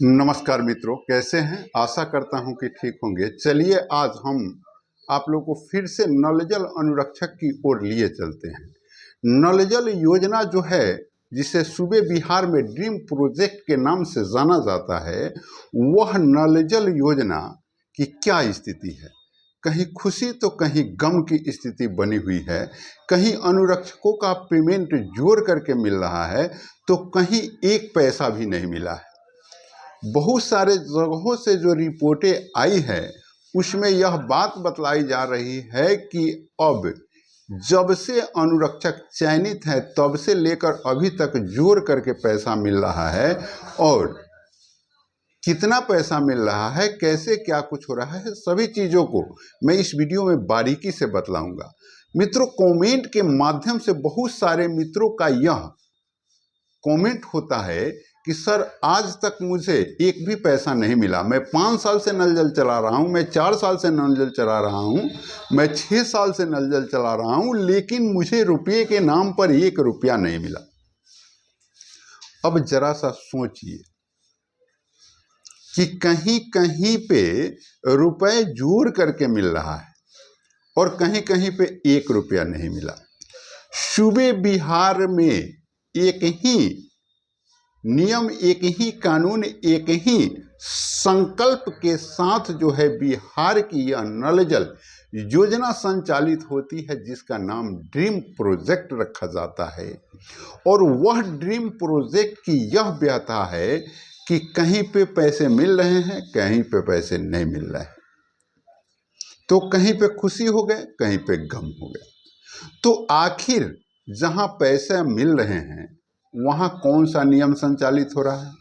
नमस्कार मित्रों, कैसे हैं? आशा करता हूं कि ठीक होंगे। चलिए आज हम आप लोग को फिर से नल जल अनुरक्षक की ओर लिए चलते हैं। नल जल योजना जो है, जिसे सूबे बिहार में ड्रीम प्रोजेक्ट के नाम से जाना जाता है, वह नल जल योजना की क्या स्थिति है? कहीं खुशी तो कहीं गम की स्थिति बनी हुई है। कहीं अनुरक्षकों का पेमेंट जोड़ करके मिल रहा है तो कहीं एक पैसा भी नहीं मिला है। बहुत सारे जगहों से जो रिपोर्टें आई है उसमें यह बात बतलाई जा रही है कि अब जब से अनुरक्षक चयनित है तब से लेकर अभी तक जोड़ करके पैसा मिल रहा है, और कितना पैसा मिल रहा है, कैसे क्या कुछ हो रहा है, सभी चीज़ों को मैं इस वीडियो में बारीकी से बतलाऊंगा। मित्रों, कमेंट के माध्यम से बहुत सारे मित्रों का यह कमेंट होता है कि सर आज तक मुझे एक भी पैसा नहीं मिला। मैं 5 साल से नल जल चला रहा हूँ, मैं 4 साल से नल जल चला रहा हूँ, मैं 6 साल से नल जल चला रहा हूँ, लेकिन मुझे रुपये के नाम पर 1 रुपया नहीं मिला। अब जरा सा सोचिए कि कहीं कहीं पे रुपए जोड़ करके मिल रहा है और कहीं कहीं पे 1 रुपया नहीं मिला। सूबे बिहार में एक ही नियम, एक ही कानून, एक ही संकल्प के साथ जो है बिहार की यह नल जल योजना संचालित होती है, जिसका नाम ड्रीम प्रोजेक्ट रखा जाता है। और वह ड्रीम प्रोजेक्ट की यह व्यथा है कि कहीं पे पैसे मिल रहे हैं, कहीं पे पैसे नहीं मिल रहे हैं। तो कहीं पे खुशी हो गए, कहीं पे गम हो गए। तो आखिर जहां पैसे मिल रहे हैं वहां कौन सा नियम संचालित हो रहा है,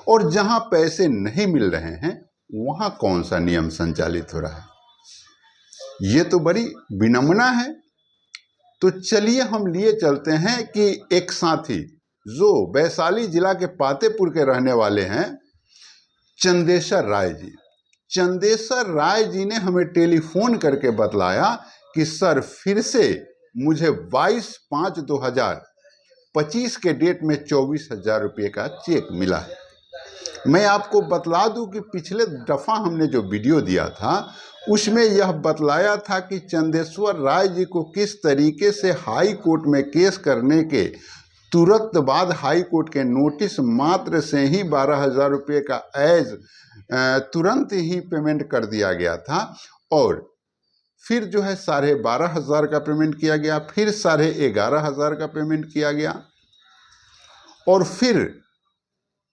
और जहां पैसे नहीं मिल रहे हैं वहां कौन सा नियम संचालित हो रहा है? ये तो बड़ी विडंबना है। तो चलिए हम लिए चलते हैं कि एक साथी जो वैशाली जिला के पातेपुर के रहने वाले हैं, चंदेश्वर राय जी। चंदेश्वर राय जी ने हमें टेलीफोन करके बतलाया कि सर फिर से मुझे 22/5/2025 के डेट में 24,000 रुपये का चेक मिला है। मैं आपको बतला दूं कि पिछले दफ़ा हमने जो वीडियो दिया था उसमें यह बतलाया था कि चंदेश्वर राय जी को किस तरीके से हाई कोर्ट में केस करने के तुरंत बाद हाई कोर्ट के नोटिस मात्र से ही 12,000 रुपये का तुरंत ही पेमेंट कर दिया गया था, और फिर जो है 12,500 का पेमेंट किया गया, फिर 11,500 का पेमेंट किया गया, और फिर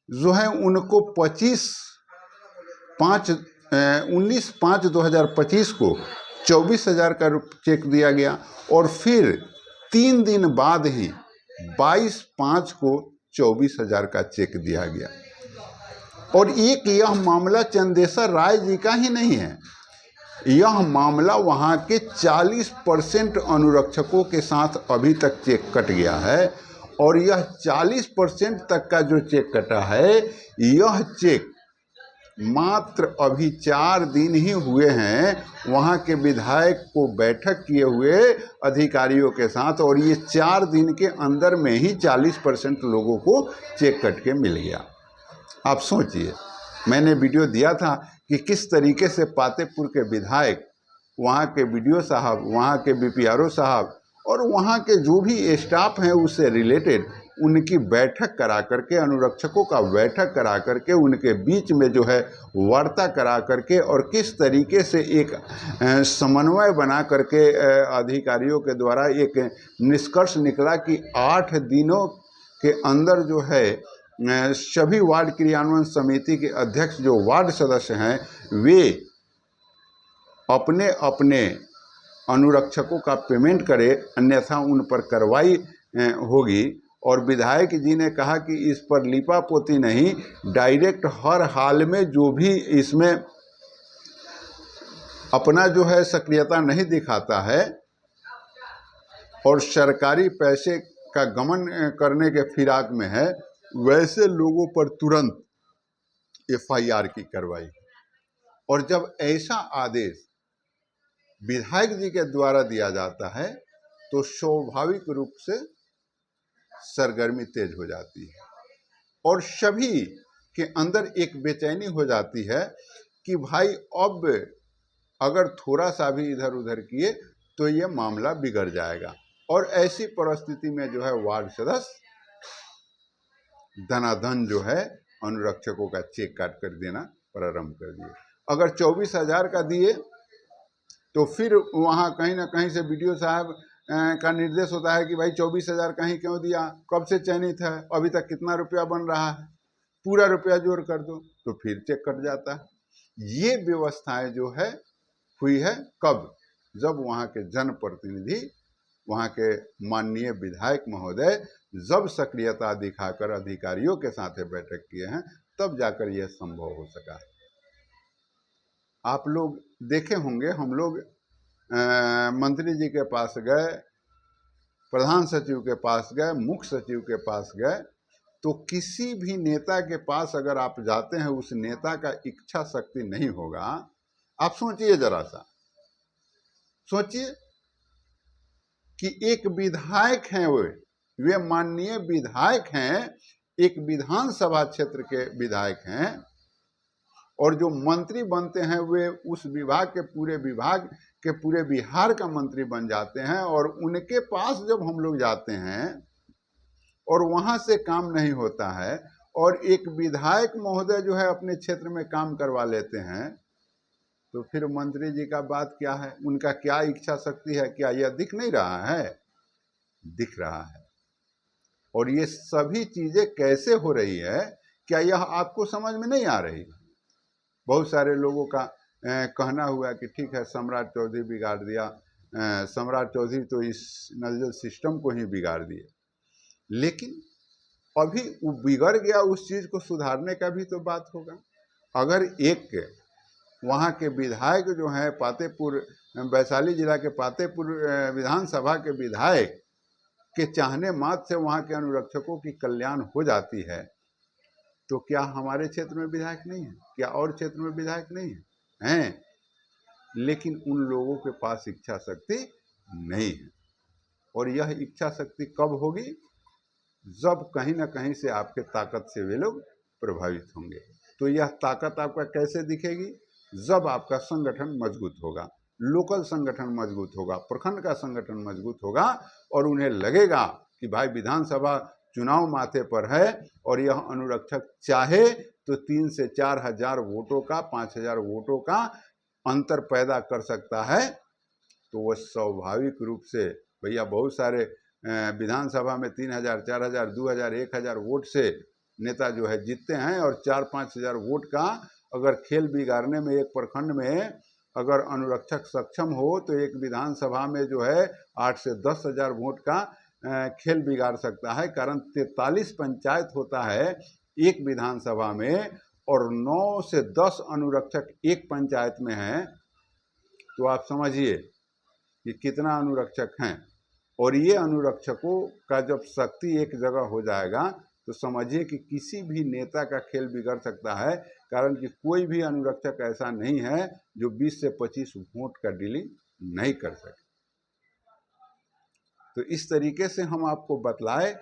जो है उनको 19/5/2025 को 24,000 का चेक दिया गया, और फिर 3 दिन बाद ही 22/5 को 24,000 का चेक दिया गया। और एक यह मामला चंदेश्वर राय जी का ही नहीं है, यह मामला वहाँ के 40% अनुरक्षकों के साथ अभी तक चेक कट गया है। और यह 40% तक का जो चेक कटा है, यह चेक मात्र अभी 4 दिन ही हुए हैं वहाँ के विधायक को बैठक किए हुए अधिकारियों के साथ, और ये 4 दिन के अंदर में ही 40% लोगों को चेक कट के मिल गया। आप सोचिए, मैंने वीडियो दिया था कि किस तरीके से पातेपुर के विधायक, वहाँ के बीडीओ साहब, वहाँ के बीपीआरओ साहब और वहाँ के जो भी स्टाफ हैं उससे रिलेटेड उनकी बैठक करा करके, अनुरक्षकों का बैठक करा करके, उनके बीच में जो है वार्ता करा करके, और किस तरीके से एक समन्वय बना करके अधिकारियों के द्वारा एक निष्कर्ष निकला कि 8 दिनों के अंदर जो है सभी वार्ड क्रियान्वयन समिति के अध्यक्ष जो वार्ड सदस्य हैं वे अपने अपने अनुरक्षकों का पेमेंट करें, अन्यथा उन पर कार्रवाई होगी। और विधायक जी ने कहा कि इस पर लिपापोती नहीं, डायरेक्ट हर हाल में जो भी इसमें अपना जो है सक्रियता नहीं दिखाता है और सरकारी पैसे का गमन करने के फिराक में है, वैसे लोगों पर तुरंत एफआईआर की कार्रवाई। और जब ऐसा आदेश विधायक जी के द्वारा दिया जाता है तो स्वाभाविक रूप से सरगर्मी तेज हो जाती है, और सभी के अंदर एक बेचैनी हो जाती है कि भाई अब अगर थोड़ा सा भी इधर उधर किए तो ये मामला बिगड़ जाएगा। और ऐसी परिस्थिति में जो है वार्ड सदस्य धनाधन जो है अनुरक्षकों का चेक काट कर देना प्रारंभ कर दिए। अगर 24,000 का दिए तो फिर वहाँ कहीं ना कहीं से बीडीओ साहब का निर्देश होता है कि भाई 24,000 कहीं क्यों दिया, कब से चयनित है, अभी तक कितना रुपया बन रहा है, पूरा रुपया जोड़ कर दो, तो फिर चेक कट जाता है। ये व्यवस्थाएं जो है हुई है कब, जब वहाँ के जनप्रतिनिधि, वहाँ के माननीय विधायक महोदय जब सक्रियता दिखाकर अधिकारियों के साथ बैठक किए हैं, तब जाकर यह संभव हो सका है। आप लोग देखे होंगे, हम लोग मंत्री जी के पास गए, प्रधान सचिव के पास गए, मुख्य सचिव के पास गए, तो किसी भी नेता के पास अगर आप जाते हैं, उस नेता का इच्छा शक्ति नहीं होगा। आप सोचिए, जरा सा सोचिए कि एक विधायक हैं, वे माननीय विधायक हैं, एक विधानसभा क्षेत्र के विधायक हैं, और जो मंत्री बनते हैं वे उस विभाग के पूरे बिहार का मंत्री बन जाते हैं। और उनके पास जब हम लोग जाते हैं और वहां से काम नहीं होता है, और एक विधायक महोदय जो है अपने क्षेत्र में काम करवा लेते हैं, तो फिर मंत्री जी का बात क्या है, उनका क्या इच्छा शक्ति है? क्या यह दिख नहीं रहा है? दिख रहा है। और ये सभी चीजें कैसे हो रही है, क्या यह आपको समझ में नहीं आ रही? बहुत सारे लोगों का कहना हुआ कि ठीक है, सम्राट चौधरी बिगाड़ दिया, सम्राट चौधरी तो इस नल सिस्टम को ही बिगाड़ दिए। लेकिन अभी वो बिगड़ गया, उस चीज को सुधारने का भी तो बात होगा। अगर एक वहाँ के विधायक जो है, पातेपुर, वैशाली जिला के पातेपुर विधानसभा के विधायक के चाहने मात्र से वहाँ के अनुरक्षकों की कल्याण हो जाती है, तो क्या हमारे क्षेत्र में विधायक नहीं है? क्या और क्षेत्र में विधायक नहीं है? हैं, लेकिन उन लोगों के पास इच्छा शक्ति नहीं है। और यह इच्छा शक्ति कब होगी? जब कहीं ना कहीं से आपके ताकत से वे लोग प्रभावित होंगे। तो यह ताकत आपका कैसे दिखेगी? जब आपका संगठन मजबूत होगा, लोकल संगठन मजबूत होगा, प्रखंड का संगठन मजबूत होगा, और उन्हें लगेगा कि भाई विधानसभा चुनाव माथे पर है और यह अनुरक्षक चाहे तो 3 से 4 हजार वोटों का, 5,000 वोटों का अंतर पैदा कर सकता है, तो वह स्वाभाविक रूप से, भैया बहुत सारे विधानसभा में 3,000, 4,000, 2,000, 1,000 वोट से नेता जो है जीतते हैं, और 4-5 हजार वोट का अगर खेल बिगाड़ने में एक प्रखंड में अगर अनुरक्षक सक्षम हो, तो एक विधानसभा में जो है 8 से 10 हजार वोट का खेल बिगाड़ सकता है। कारण 43 पंचायत होता है एक विधानसभा में, और 9 से 10 अनुरक्षक एक पंचायत में हैं, तो आप समझिए कि कितना अनुरक्षक हैं। और ये अनुरक्षकों का जब शक्ति एक जगह हो जाएगा, तो समझिए कि किसी भी नेता का खेल बिगड़ सकता है। कारण कि कोई भी अनुरक्षक ऐसा नहीं है जो 20 से 25 वोट का डीलिंग नहीं कर सके। तो इस तरीके से हम आपको बतलाए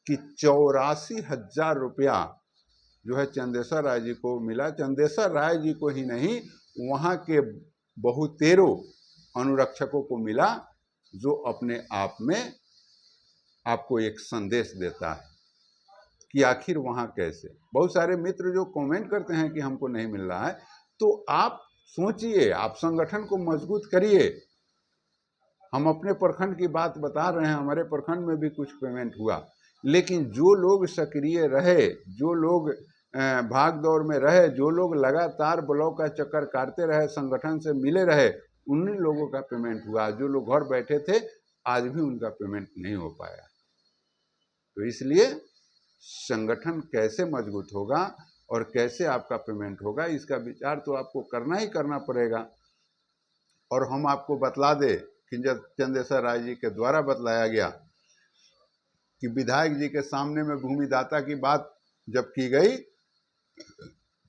कि 84,000 रुपया जो है चंदेश्वर राय जी को मिला। चंदेश्वर राय जी को ही नहीं, वहाँ के बहुतेरों अनुरक्षकों को मिला, जो अपने आप में आपको एक संदेश देता है कि आखिर वहाँ कैसे। बहुत सारे मित्र जो कमेंट करते हैं कि हमको नहीं मिल रहा है, तो आप सोचिए, आप संगठन को मजबूत करिए। हम अपने प्रखंड की बात बता रहे हैं, हमारे प्रखंड में भी कुछ पेमेंट हुआ, लेकिन जो लोग सक्रिय रहे, जो लोग भाग दौड़ में रहे, जो लोग लगातार ब्लॉक का चक्कर काटते रहे, संगठन से मिले रहे, उन्हीं लोगों का पेमेंट हुआ। जो लोग घर बैठे थे, आज भी उनका पेमेंट नहीं हो पाया। तो इसलिए संगठन कैसे मजबूत होगा और कैसे आपका पेमेंट होगा, इसका विचार तो आपको करना ही करना पड़ेगा। और हम आपको बतला दे कि जब चंदेश्वर राय जी के द्वारा बतलाया गया कि विधायक जी के सामने में भूमिदाता की बात जब की गई,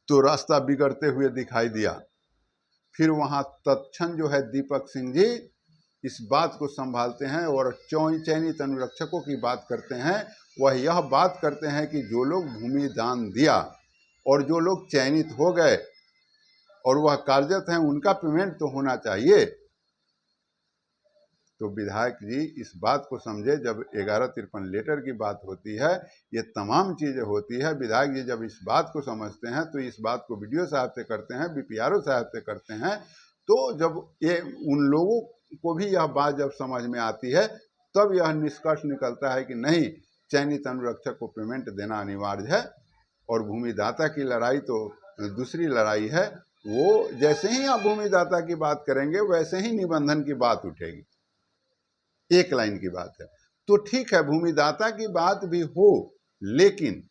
तो रास्ता बिगड़ते हुए दिखाई दिया। फिर वहाँ तत्क्षण जो है दीपक सिंह जी इस बात को संभालते हैं और चयनित अनुरक्षकों की बात करते हैं। वह यह बात करते हैं कि जो लोग भूमि दान दिया, और जो लोग चयनित हो गए और वह कार्यरत हैं उनका पेमेंट तो होना चाहिए। तो विधायक जी इस बात को समझे, जब 1153 लेटर की बात होती है, ये तमाम चीज़ें होती है, विधायक जी जब इस बात को समझते हैं तो इस बात को बीडीओ साहब से करते हैं, बीपीआरओ साहब से करते हैं। तो जब ये उन लोगों को भी यह बात जब समझ में आती है तब यह निष्कर्ष निकलता है कि नहीं, चयनित अनुरक्षक को पेमेंट देना अनिवार्य है। और भूमिदाता की लड़ाई तो दूसरी लड़ाई है, वो जैसे ही आप भूमिदाता की बात करेंगे वैसे ही निबंधन की बात उठेगी, एक लाइन की बात है। तो ठीक है, भूमिदाता की बात भी हो, लेकिन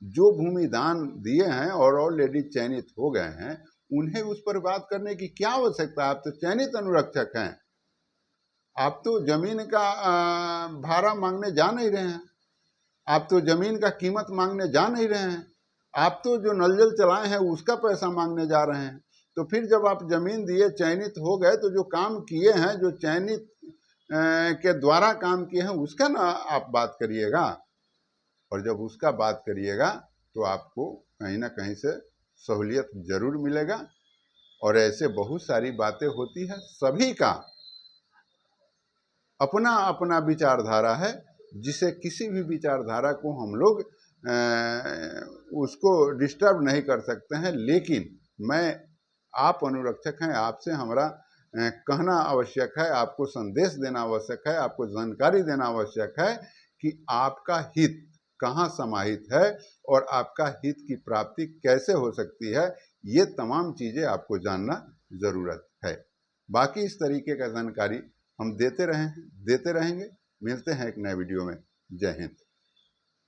जो भूमिदान दिए हैं और ऑलरेडी चयनित हो गए हैं उन्हें उस पर बात करने की क्या आवश्यकता है? आप तो चयनित अनुरक्षक हैं, आप तो जमीन का भाड़ा मांगने जा नहीं रहे हैं, आप तो जमीन का कीमत मांगने जा नहीं रहे हैं, आप तो जो नल जल चलाए हैं उसका पैसा मांगने जा रहे हैं। तो फिर जब आप जमीन दिए, चयनित हो गए, तो जो काम किए हैं, जो चयनित के द्वारा काम किए हैं उसका ना आप बात करिएगा। और जब उसका बात करिएगा तो आपको कहीं ना कहीं से सहूलियत जरूर मिलेगा। और ऐसे बहुत सारी बातें होती है, सभी का अपना अपना विचारधारा है, जिसे किसी भी विचारधारा को हम लोग उसको डिस्टर्ब नहीं कर सकते हैं। लेकिन आप अनुरक्षक हैं, आपसे हमारा कहना आवश्यक है, आपको संदेश देना आवश्यक है, आपको जानकारी देना आवश्यक है कि आपका हित कहाँ समाहित है और आपका हित की प्राप्ति कैसे हो सकती है। ये तमाम चीज़ें आपको जानना ज़रूरत है। बाकी इस तरीके का जानकारी हम देते रहेंगे। मिलते हैं एक नए वीडियो में। जय हिंद।